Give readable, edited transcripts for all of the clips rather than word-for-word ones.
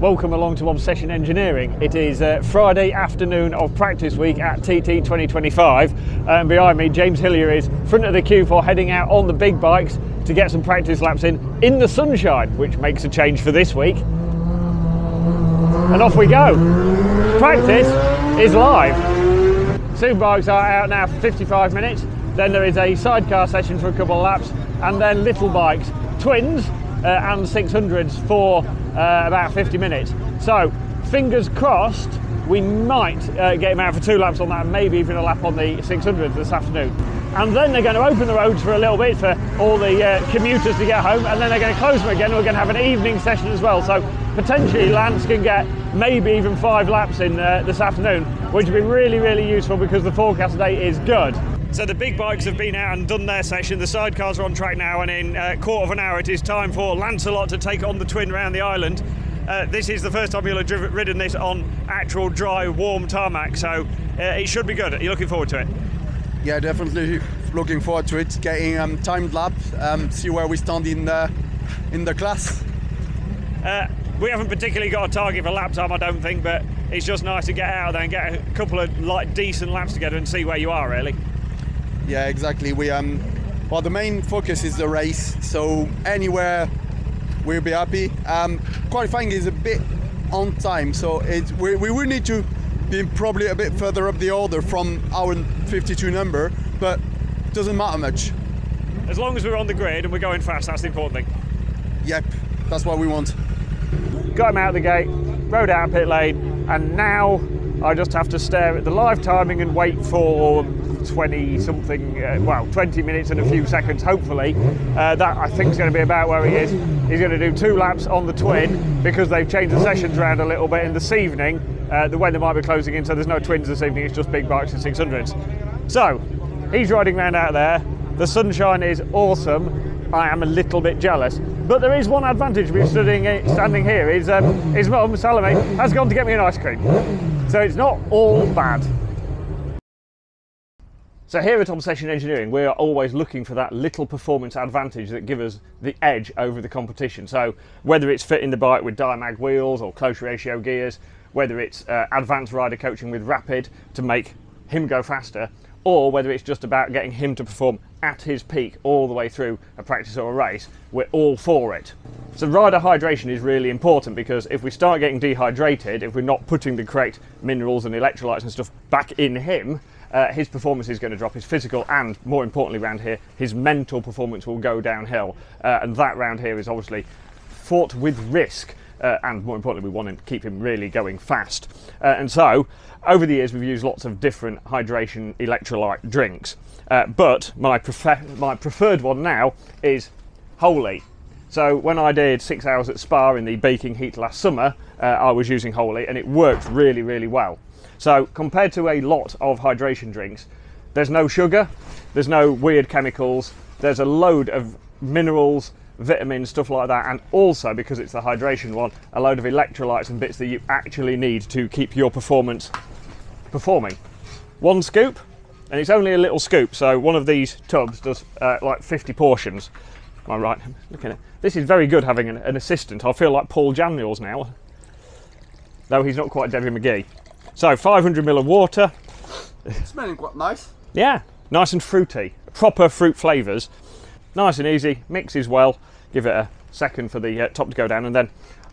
Welcome along to Obsession Engineering. It is Friday afternoon of practice week at TT 2025 and behind me James Hillier is front of the queue for heading out on the big bikes to get some practice laps in the sunshine, which makes a change for this week. And off we go. Practice is live. Super bikes are out now for 55 minutes, then there is a sidecar session for a couple of laps, and then little bikes, twins and 600s for about 50 minutes. So fingers crossed we might get him out for 2 laps on that and maybe even a lap on the 600 this afternoon. And then they're going to open the roads for a little bit for all the commuters to get home, and then they're going to close them again. We're going to have an evening session as well, so potentially Lance can get maybe even 5 laps in this afternoon, which would be really useful because the forecast today is good. So the big bikes have been out and done their session, the sidecars are on track now, and in a quarter of an hour it is time for Lancelot to take on the twin around the island. This is the first time you'll have ridden this on actual dry, warm tarmac, so it should be good. Are you looking forward to it? Yeah, definitely looking forward to it, getting timed lap, see where we stand in the class. We haven't particularly got a target for lap time, I don't think, but it's just nice to get out there and get a couple of decent laps together and see where you are, really. Yeah, exactly. Well, the main focus is the race, so anywhere we'll be happy. Qualifying is a bit on time, so we will need to be probably a bit further up the order from our 52 number, but it doesn't matter much. As long as we're on the grid and we're going fast, that's the important thing. Yep, that's what we want. Got him out of the gate, rode out pit lane, and now I just have to stare at the live timing and wait for 20 minutes and a few seconds, hopefully. That I think is going to be about where he is. He's going to do 2 laps on the twin because they've changed the sessions around a little bit, and this evening the weather might be closing in, so there's no twins this evening, it's just big bikes and 600s. So he's riding around out there, the sunshine is awesome. I am a little bit jealous, but there is one advantage with standing here. His mum, Salome, has gone to get me an ice cream, so it's not all bad. So here at Obsession Engineering, we are always looking for that little performance advantage that gives us the edge over the competition. So whether it's fitting the bike with Diamag wheels or close ratio gears, whether it's advanced rider coaching with Rapid to make him go faster, or whether it's just about getting him to perform at his peak all the way through a practice or a race, we're all for it. So rider hydration is really important, because if we start getting dehydrated, if we're not putting the correct minerals and electrolytes and stuff back in him, his performance is going to drop. His physical and, more importantly around here, his mental performance will go downhill, and that round here is obviously fraught with risk, and more importantly we want to keep him really going fast. And so over the years we've used lots of different hydration electrolyte drinks, but my preferred one now is Holy. So when I did 6 hours at Spa in the baking heat last summer, I was using Holy, and it worked really well. So compared to a lot of hydration drinks, there's no sugar, there's no weird chemicals, there's a load of minerals, vitamins, stuff like that, and also, because it's the hydration one, a load of electrolytes and bits that you actually need to keep your performance performing. 1 scoop, and it's only a little scoop, so one of these tubs does like 50 portions. Am I right? Look at it. This is very good having an assistant. I feel like Paul Daniels now, though he's not quite Debbie McGee. So 500ml of water. Smelling quite nice. Yeah, nice and fruity, proper fruit flavours. Nice and easy, mixes well. Give it a second for the top to go down, and then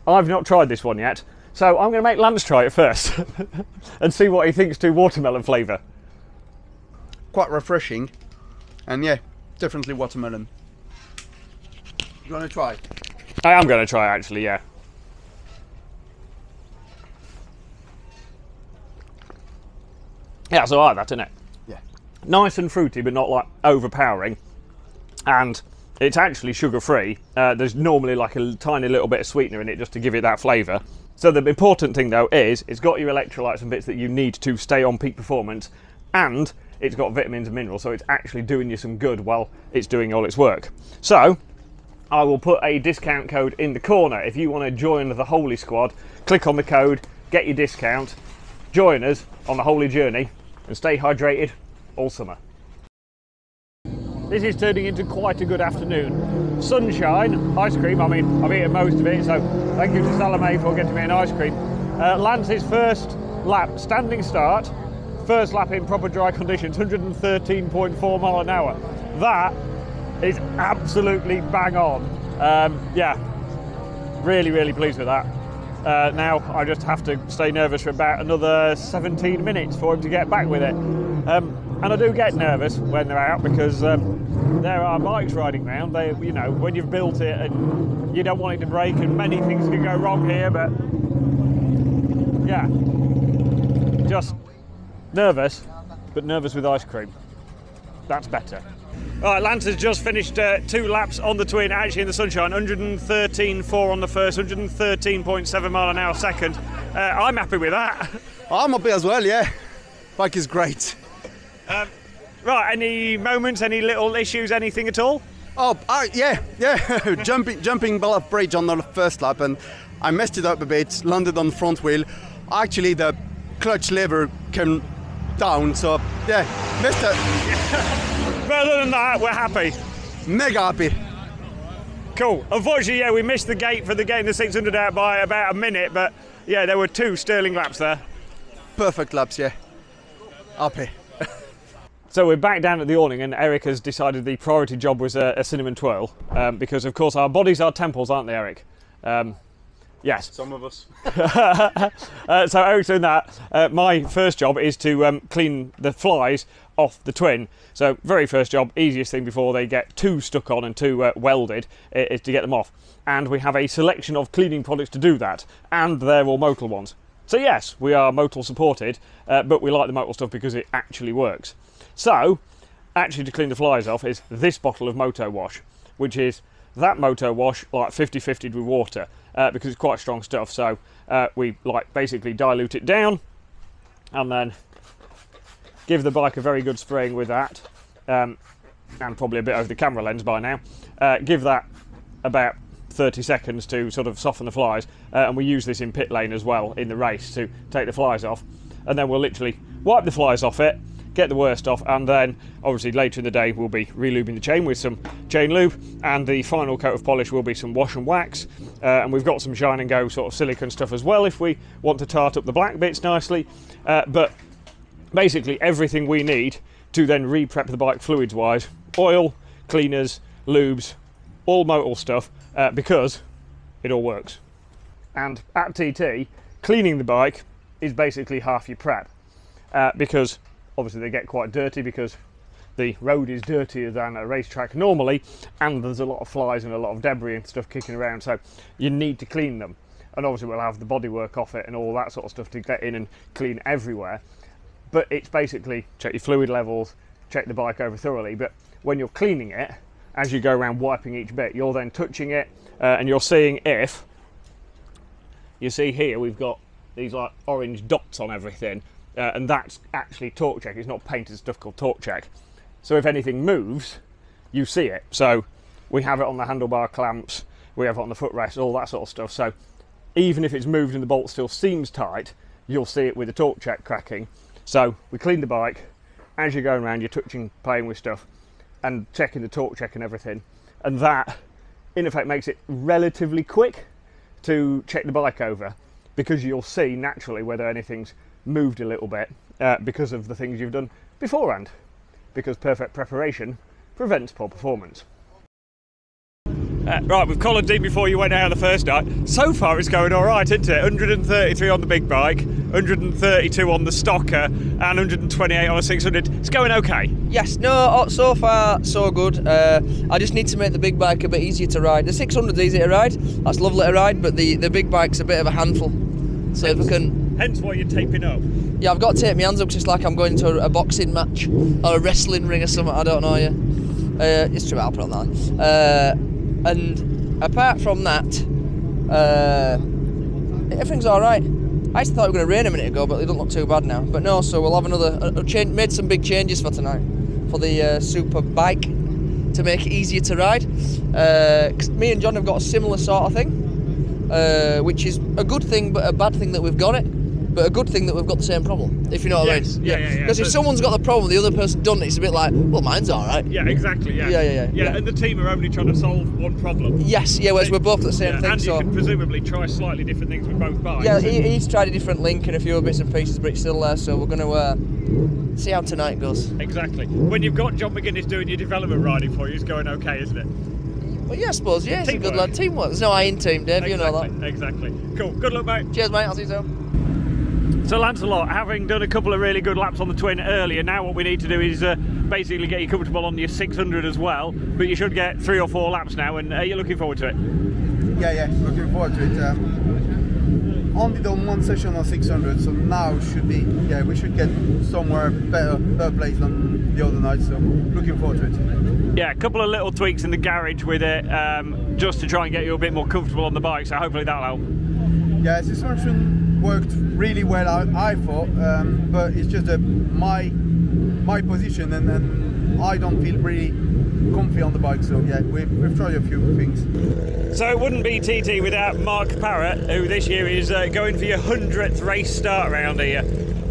I've not tried this one yet, so I'm going to make Lance try it first and see what he thinks to watermelon flavour. Quite refreshing, and yeah, definitely watermelon. You want to try? I am going to try, actually, yeah. Yeah, it's alright, that, isn't it? Yeah. Nice and fruity, but not like overpowering. And it's actually sugar-free. There's normally like a tiny little bit of sweetener in it just to give it that flavour. So the important thing though is it's got your electrolytes and bits that you need to stay on peak performance, and it's got vitamins and minerals, so it's actually doing you some good while it's doing all its work. So I will put a discount code in the corner. If you want to join the Holy Squad, click on the code, get your discount, join us on the Holy Journey, and stay hydrated all summer. this is turning into quite a good afternoon. Sunshine, ice cream, I mean, I've eaten most of it, so thank you to Salome for getting me an ice cream. Lance's first lap, standing start, first lap in proper dry conditions, 113.4 mile an hour. That is absolutely bang on. Yeah, really, really pleased with that. Now I just have to stay nervous for about another 17 minutes for him to get back with it. And I do get nervous when they're out because there are bikes riding around. They, you know, when you've built it and you don't want it to break, and many things can go wrong here, but yeah, just nervous, but nervous with ice cream. That's better. All right, Lance has just finished 2 laps on the twin, actually in the sunshine, 113.4 on the first, 113.7 mile an hour second. I'm happy with that. I'm happy as well, yeah. Bike is great. Right, any moments, any little issues, anything at all? Oh, yeah. Jumping Bluff Bridge on the first lap, and I messed it up a bit, landed on the front wheel. Actually, the clutch lever came down, so yeah, missed it. But other than that, we're happy. Mega happy. Cool. Unfortunately, yeah, we missed the gate for getting the 600 out by about a minute, but yeah, there were 2 sterling laps there. Perfect laps, yeah. Happy. So we're back down at the awning, and Eric has decided the priority job was a cinnamon twirl, because of course our bodies are temples, aren't they, Eric? Yes. Some of us. So Eric's doing that. My first job is to clean the flies off the twin. So very first job, easiest thing before they get too stuck on and too welded, is to get them off. And we have a selection of cleaning products to do that, and they're all Motul ones. So yes, we are Motul supported, but we like the Motul stuff because it actually works. So, actually to clean the flies off is this bottle of Moto Wash, which is that Moto Wash, like 50-50'd with water, because it's quite strong stuff. So we like basically dilute it down and then give the bike a very good spraying with that, and probably a bit over the camera lens by now. Give that about 30 seconds to sort of soften the flies, and we use this in pit lane as well in the race to take the flies off, and then we'll literally wipe the flies off it, get the worst off, and then obviously later in the day we'll be relubing the chain with some chain lube, and the final coat of polish will be some wash and wax, and we've got some shine and go sort of silicone stuff as well if we want to tart up the black bits nicely, but basically everything we need to then re-prep the bike fluids wise, oil, cleaners, lubes, all Motul stuff, because it all works. And at TT, cleaning the bike is basically half your prep, because obviously they get quite dirty because the road is dirtier than a racetrack normally, and there's a lot of flies and a lot of debris and stuff kicking around, so you need to clean them. And obviously we'll have the bodywork off it and all that sort of stuff to get in and clean everywhere. But it's basically check your fluid levels, check the bike over thoroughly, but when you're cleaning it, as you go around wiping each bit, you're then touching it, and you're seeing if, you see here we've got these like orange dots on everything, and that's actually torque check. It's not painted stuff called torque check. So if anything moves, you see it. So we have it on the handlebar clamps, we have it on the footrest, all that sort of stuff. So even if it's moved and the bolt still seems tight, you'll see it with the torque check cracking. So we clean the bike, as you're going around you're touching, playing with stuff and checking the torque check and everything, and that in effect makes it relatively quick to check the bike over, because you'll see naturally whether anything's moved a little bit, because of the things you've done beforehand, because perfect preparation prevents poor performance. Right, we've collared deep before you went out the first night. So far it's going all right, isn't it? 133 on the big bike, 132 on the stocker, and 128 on a 600. It's going okay. Yes, no, so far so good. I just need to make the big bike a bit easier to ride. The 600's easy to ride, that's lovely to ride, but the big bike's a bit of a handful. So if we can... Hence why you're taping up. Yeah, I've got to tape my hands up just like I'm going to a boxing match or a wrestling ring or something, I don't know, yeah. It's true, I'll put on that. And apart from that, everything's all right. I actually thought it was going to rain a minute ago, but it doesn't look too bad now. But no, so we'll have another made some big changes for tonight for the super bike to make it easier to ride. 'Cause me and John have got a similar sort of thing, which is a good thing but a bad thing that we've got it. but a good thing that we've got the same problem, if you know what I mean. Yeah. Because if someone's got the problem, the other person doesn't, it's a bit like, well, mine's all right. Yeah, exactly. Yeah, and the team are only trying to solve one problem. Yes, whereas we're both the same thing. And you can presumably try slightly different things with both bikes. Yeah, he's tried a different link and a few bits and pieces, but it's still there, so we're going to see how tonight goes. Exactly. When you've got John McGuinness doing your development riding for you, it's going okay, isn't it? Well, yeah, I suppose, yeah, he's a good lad. Teamwork. There's no I in team, Dave, you know that. Exactly. Cool. Good luck, mate. Cheers, mate. I'll see you soon. So Lancelot, having done a couple of really good laps on the Twin earlier, now what we need to do is basically get you comfortable on your 600 as well, but you should get 3 or 4 laps now, and you're looking forward to it? Yeah, looking forward to it. Only done one session on 600, so now should be, we should get somewhere better place than the other night, so looking forward to it. Yeah, a couple of little tweaks in the garage with it, just to try and get you a bit more comfortable on the bike, so hopefully that'll help. Yeah, suspension worked really well, I thought, but it's just my position, and I don't feel really comfy on the bike, so yeah, we've tried a few things. So it wouldn't be TT without Mark Parrott, who this year is going for your 100th race start around here.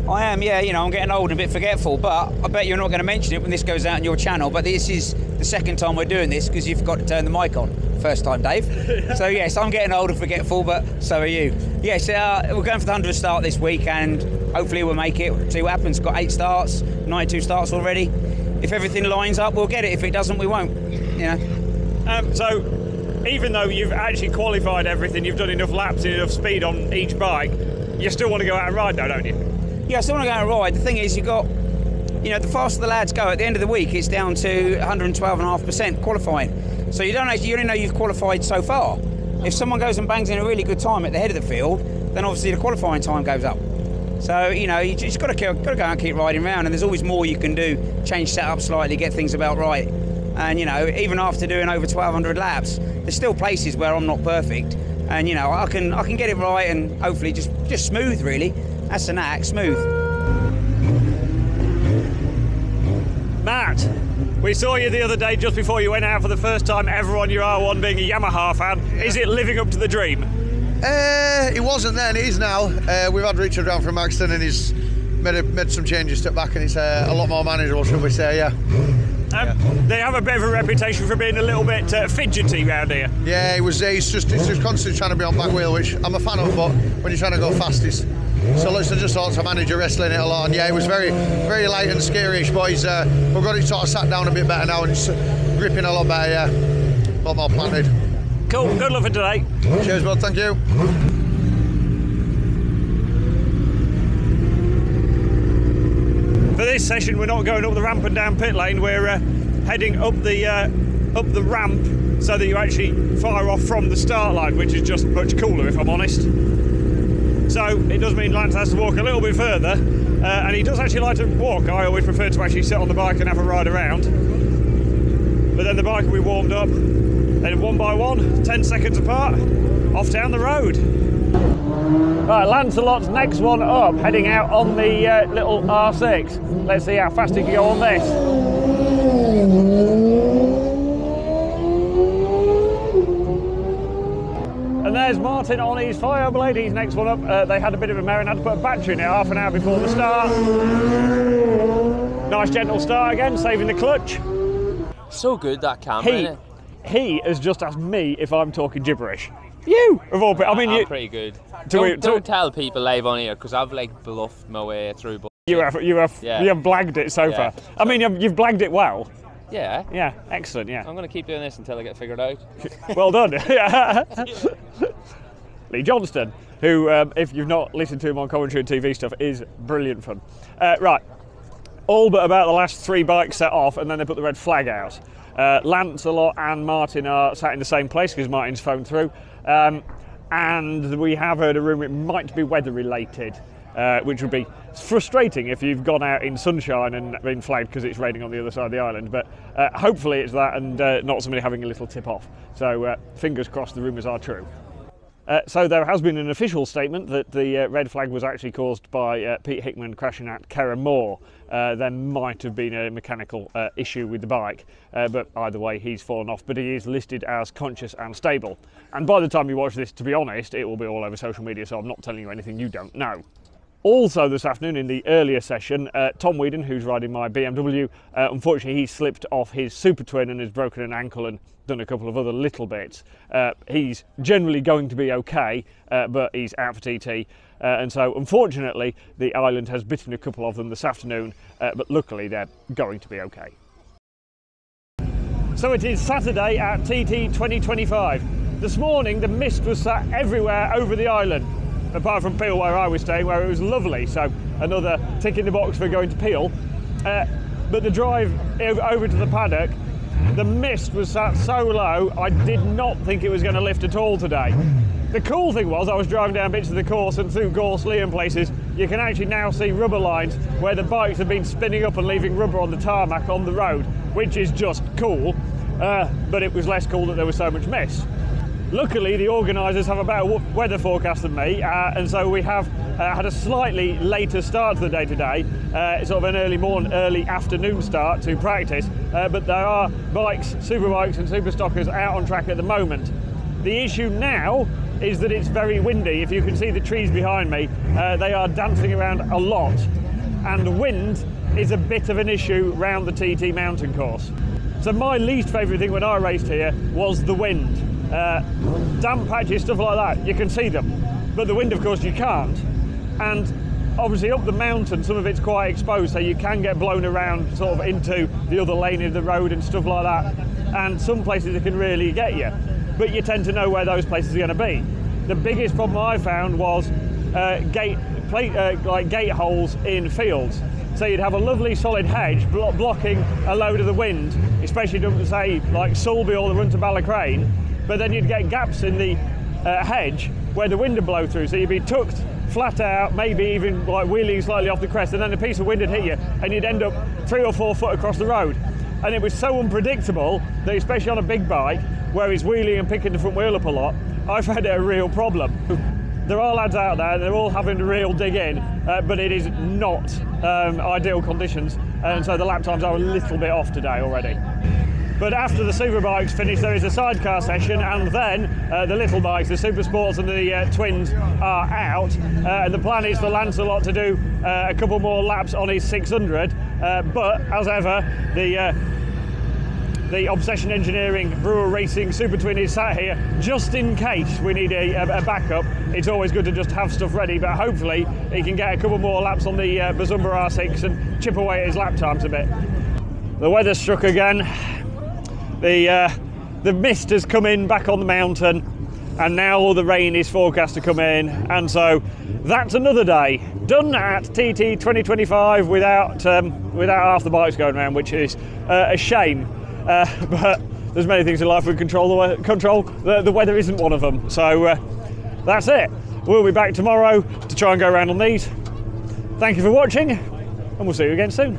I am, yeah, you know, I'm getting old and a bit forgetful, but I bet you're not going to mention it when this goes out on your channel, but this is the second time we're doing this because you forgot to turn the mic on. First time, Dave. So yes, I'm getting old and forgetful, but so are you. Yes, we're going for the 100th start this week, and hopefully we'll make it. See what happens. Got 8 starts, 92 starts already. If everything lines up, we'll get it. If it doesn't, we won't, you know. So even though you've actually qualified everything, you've done enough laps and enough speed on each bike, you still want to go out and ride though, don't you? Yeah, I still want to go out and ride. The thing is, you've got, you know, the faster the lads go, at the end of the week, it's down to 112.5% qualifying. So you only know you've qualified so far. If someone goes and bangs in a really good time at the head of the field, then obviously the qualifying time goes up. So, you know, you just got to go out and keep riding around, and there's always more you can do. Change setup slightly, get things about right. And, you know, even after doing over 1,200 laps, there's still places where I'm not perfect. And, you know, I can get it right and hopefully just smooth, really. That's the knack, smooth. Matt, we saw you the other day just before you went out for the first time ever on your R1 being a Yamaha fan. Yeah. Is it living up to the dream? It wasn't then, it is now. We've had Richard down from Maxton and he's made some changes, stepped back, and it's a lot more manageable, shall we say, yeah. They have a bit of a reputation for being a little bit fidgety round here. Yeah, he's just constantly trying to be on back wheel, which I'm a fan of, but when you're trying to go fast, so let's just thought to manage your wrestling it a lot. And yeah, it was very, very light and scary-ish, but we've got it sort of sat down a bit better now, and it's gripping a lot better, yeah. A lot more planted. Cool, good luck for today. Cheers, bud, thank you. For this session, we're not going up the ramp and down pit lane, we're heading up the ramp so that you actually fire off from the start line, which is just much cooler, if I'm honest. So it does mean Lance has to walk a little bit further, and he does actually like to walk. I always prefer to actually sit on the bike and have a ride around. But then the bike will be warmed up, then one by one, 10 seconds apart, off down the road. Right, Lancelot's next one up, heading out on the little R6. Let's see how fast he can go on this. And there's Martin on his Fireblade, he's next one up. They had a bit of a mare and had to put a battery in it half an hour before the start. Nice gentle start again, saving the clutch. So good, that camera, isn't it? He has just asked me if I'm talking gibberish. You, of all people. I mean, I'm pretty good. Don't tell people live on here, because I've like bluffed my way through. You have blagged it so far. I mean, you've blagged it well. Yeah. Yeah, excellent, yeah. I'm going to keep doing this until I get figured out. Well done. Lee Johnston, who, if you've not listened to him on commentary and TV stuff, is brilliant fun. Right, all but about the last 3 bikes set off, and then they put the red flag out. Lancelot and Martin are sat in the same place because Martin's phoned through. And we have heard a rumour it might be weather related, which would be frustrating if you've gone out in sunshine and been flagged because it's raining on the other side of the island, but hopefully it's that and not somebody having a little tip off. So fingers crossed the rumours are true. So there has been an official statement that the red flag was actually caused by Pete Hickman crashing at Kerra Moor. There might have been a mechanical issue with the bike, but either way he's fallen off, but he is listed as conscious and stable. And by the time you watch this, to be honest, it will be all over social media, so I'm not telling you anything you don't know. Also this afternoon in the earlier session, Tom Whedon, who's riding my BMW, unfortunately he slipped off his Super Twin and has broken an ankle and done a couple of other little bits. He's generally going to be okay, but he's out for TT. And so unfortunately the island has bitten a couple of them this afternoon, but luckily they're going to be okay. So it is Saturday at TT 2025. This morning the mist was sat everywhere over the island, apart from Peel where I was staying, where it was lovely, so another tick in the box for going to Peel. But the drive over to the paddock, the mist was sat so low I did not think it was going to lift at all today. The cool thing was I was driving down bits of the course and through Gorsley and places, you can actually now see rubber lines where the bikes have been spinning up and leaving rubber on the tarmac on the road, which is just cool, but it was less cool that there was so much mist. Luckily, the organisers have a better weather forecast than me, and so we have had a slightly later start to the day today, sort of an early afternoon start to practice, but there are bikes, super bikes and super stockers out on track at the moment. The issue now is that it's very windy. If you can see the trees behind me, they are dancing around a lot, and the wind is a bit of an issue round the TT mountain course. So my least favourite thing when I raced here was the wind. Damp patches, stuff like that, you can see them, but the wind of course you can't. And obviously up the mountain some of it's quite exposed, so you can get blown around sort of into the other lane of the road and stuff like that, and some places it can really get you, but you tend to know where those places are going to be. The biggest problem I found was gate holes in fields. So you'd have a lovely solid hedge blocking a load of the wind, especially say like Sulby or the run to Ballacrane, but then you'd get gaps in the hedge where the wind would blow through, so you'd be tucked flat out, maybe even like wheeling slightly off the crest, and then a piece of wind would hit you and you'd end up 3 or 4 foot across the road. And it was so unpredictable that, especially on a big bike where it's wheeling and picking the front wheel up a lot, I found it a real problem. There are lads out there, they're all having a real dig in, but it is not ideal conditions, and so the lap times are a little bit off today already. But after the superbikes finish, there is a sidecar session, and then the little bikes, the super sports and the twins are out, and the plan is for Lancelot to do a couple more laps on his 600, but as ever the Obsession Engineering Brewer Racing Super Twin is sat here just in case we need a backup. It's always good to just have stuff ready, but hopefully he can get a couple more laps on the Bazumba R6 and chip away at his lap times a bit. The weather struck again. The mist has come in back on the mountain, and now all the rain is forecast to come in, and so that's another day done at TT 2025 without half the bikes going around, which is a shame. But there's many things in life we control. The weather isn't one of them. So that's it. We'll be back tomorrow to try and go around on these. Thank you for watching, and we'll see you again soon.